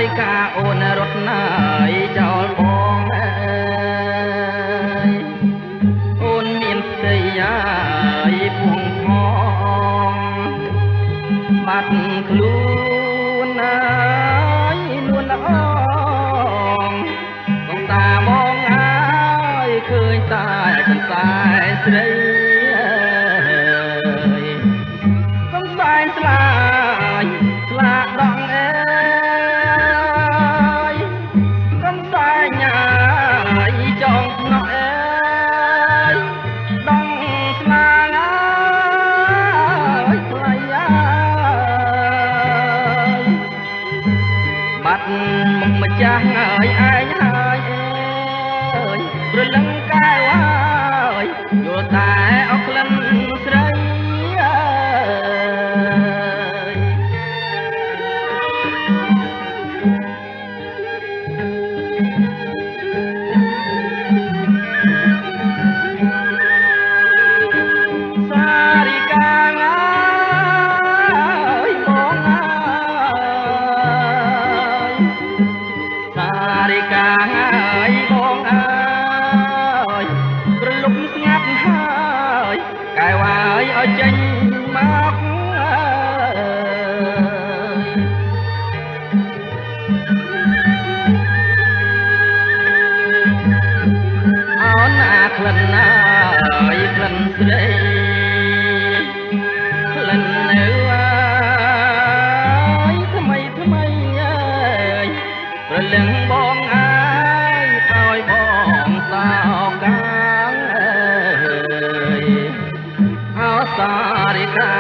រិកាអូនរត់ណាយចោលបងអើយអូនមានផ្ទៃយាយពួងផងបាត់ខ្លួនអើយលួនល្អបងតាបងអើយឃើញតែកន្សែងស្រីកំសែងស្លាយស្លាដងអើយកំសែងអើយចងខ្នោះអើយដងស្លាងអើយថ្លៃអើយបាត់មកម្ចាស់អើយឯងហើយអើយព្រលឹងកែវអើយយល់តែអស់ក្លិនស្រីរិកាអើយបងអើយប្រលប់ស្ងាត់ហើយកែវអើយឲ្យចេញមកអើយអូនអាក្លិនអើយក្លិនស្រីក្លិននៅអើយថ្មីថ្មីអើយប្រលឹងបងអើយឲ្យបងសោកាងអើយអោសារិកា